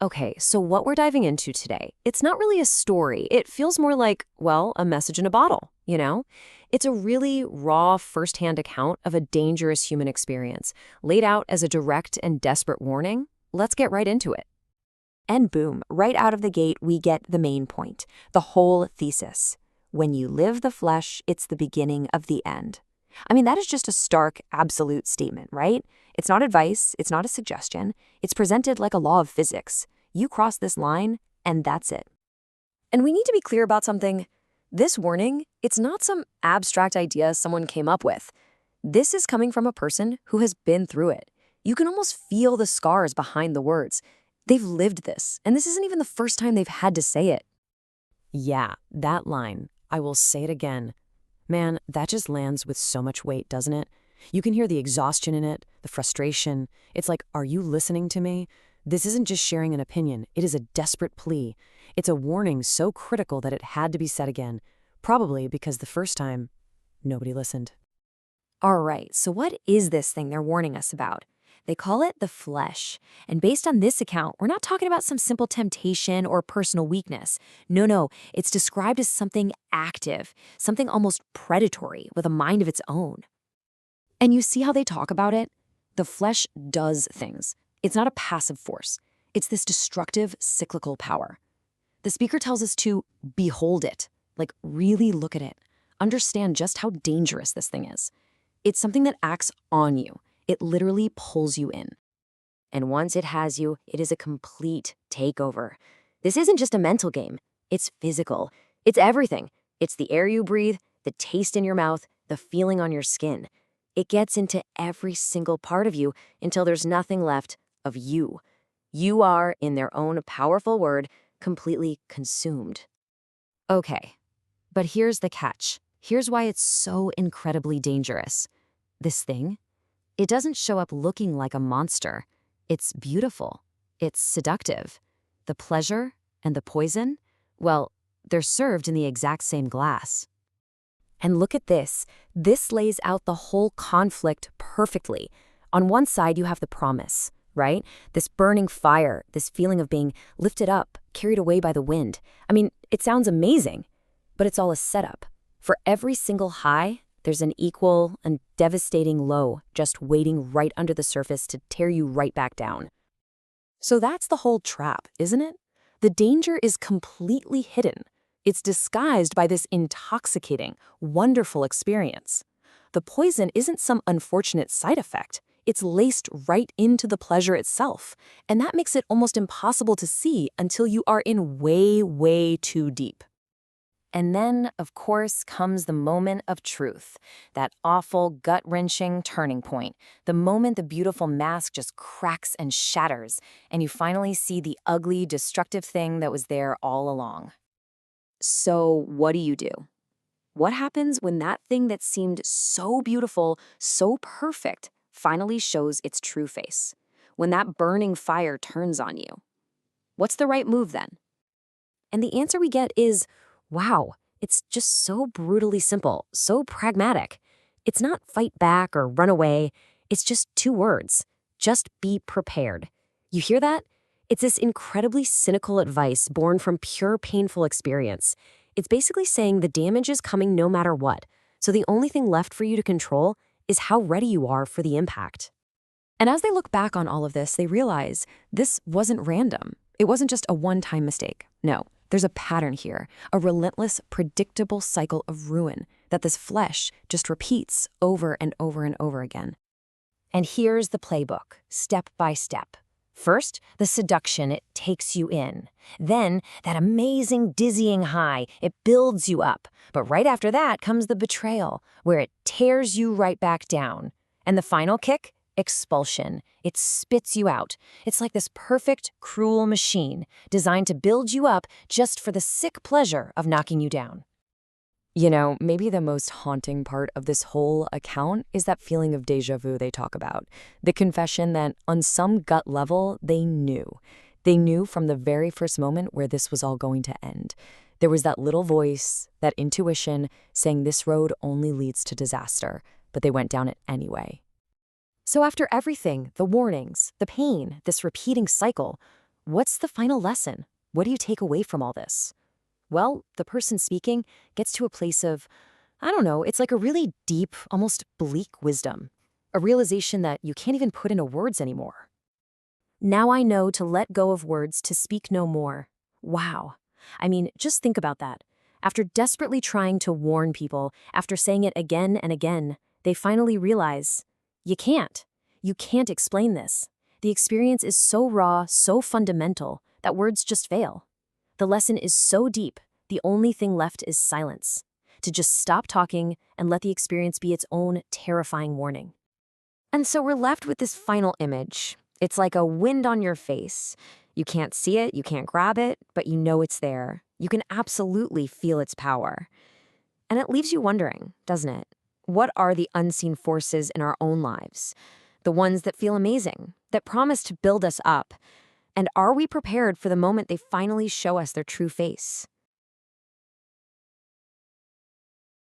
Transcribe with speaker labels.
Speaker 1: Okay, so what we're diving into today, it's not really a story. It feels more like, well, a message in a bottle, you know? It's a really raw, firsthand account of a dangerous human experience, laid out as a direct and desperate warning. Let's get right into it.
Speaker 2: And boom, right out of the gate, we get the main point, the whole thesis. When you live the flesh, it's the beginning of the end. I mean, that is just a stark, absolute statement, right? It's not advice, it's not a suggestion. It's presented like a law of physics. You cross this line, and that's it.
Speaker 1: And we need to be clear about something. This warning, it's not some abstract idea someone came up with. This is coming from a person who has been through it. You can almost feel the scars behind the words. They've lived this, and this isn't even the first time they've had to say it.
Speaker 3: Yeah, that line. I will say it again. Man, that just lands with so much weight, doesn't it? You can hear the exhaustion in it, the frustration. It's like, are you listening to me? This isn't just sharing an opinion. It is a desperate plea. It's a warning so critical that it had to be said again, probably because the first time, nobody listened.
Speaker 2: All right, so what is this thing they're warning us about? They call it the flesh. And based on this account, we're not talking about some simple temptation or personal weakness. No, it's described as something active, something almost predatory with a mind of its own. And you see how they talk about it? The flesh does things. It's not a passive force. It's this destructive, cyclical power. The speaker tells us to behold it, like really look at it, understand just how dangerous this thing is. It's something that acts on you. It literally pulls you in. And once it has you, it is a complete takeover. This isn't just a mental game. It's physical. It's everything. It's the air you breathe, the taste in your mouth, the feeling on your skin. It gets into every single part of you until there's nothing left of you. You are, in their own powerful word, completely consumed. Okay, but here's the catch. Here's why it's so incredibly dangerous. This thing, it doesn't show up looking like a monster. It's beautiful. It's seductive. The pleasure and the poison, well, they're served in the exact same glass. And look at this. This lays out the whole conflict perfectly. On one side, you have the promise, right? This burning fire, this feeling of being lifted up, carried away by the wind. I mean, it sounds amazing, but it's all a setup. For every single high, there's an equal and devastating low just waiting right under the surface to tear you right back down. So that's the whole trap, isn't it? The danger is completely hidden. It's disguised by this intoxicating, wonderful experience. The poison isn't some unfortunate side effect. It's laced right into the pleasure itself, and that makes it almost impossible to see until you are in way too deep. And then, of course, comes the moment of truth, that awful, gut-wrenching turning point, the moment the beautiful mask just cracks and shatters, and you finally see the ugly, destructive thing that was there all along. So what do you do? What happens when that thing that seemed so beautiful, so perfect, finally shows its true face? When that burning fire turns on you? What's the right move then? And the answer we get is, wow, it's just so brutally simple, so pragmatic. It's not fight back or run away. It's just two words. Just be prepared. You hear that? It's this incredibly cynical advice born from pure painful experience. It's basically saying the damage is coming no matter what. So the only thing left for you to control is how ready you are for the impact. And as they look back on all of this, they realize this wasn't random. It wasn't just a one-time mistake. No, there's a pattern here, a relentless, predictable cycle of ruin that this flesh just repeats over and over and over again. And here's the playbook, step by step. First, the seduction, it takes you in. Then, that amazing, dizzying high, it builds you up. But right after that comes the betrayal, where it tears you right back down. And the final kick? Expulsion. It spits you out. It's like this perfect, cruel machine designed to build you up just for the sick pleasure of knocking you down.
Speaker 3: You know, maybe the most haunting part of this whole account is that feeling of déjà vu they talk about. The confession that on some gut level, they knew. They knew from the very first moment where this was all going to end. There was that little voice, that intuition, saying this road only leads to disaster, but they went down it anyway.
Speaker 1: So after everything, the warnings, the pain, this repeating cycle,
Speaker 3: What's the final lesson? What do you take away from all this? Well, the person speaking gets to a place of, I don't know, it's like a really deep, almost bleak wisdom, a realization that you can't even put into words anymore.
Speaker 2: Now I know to let go of words to speak no more. Wow. I mean, just think about that. After desperately trying to warn people, after saying it again and again, they finally realize, you can't. You can't explain this. The experience is so raw, so fundamental, that words just fail. The lesson is so deep, the only thing left is silence. To just stop talking and let the experience be its own terrifying warning.
Speaker 1: And so we're left with this final image. It's like a wind on your face. You can't see it, you can't grab it, but you know it's there. You can absolutely feel its power. And it leaves you wondering, doesn't it? What are the unseen forces in our own lives? The ones that feel amazing, that promise to build us up. And are we prepared for the moment they finally show us their true face?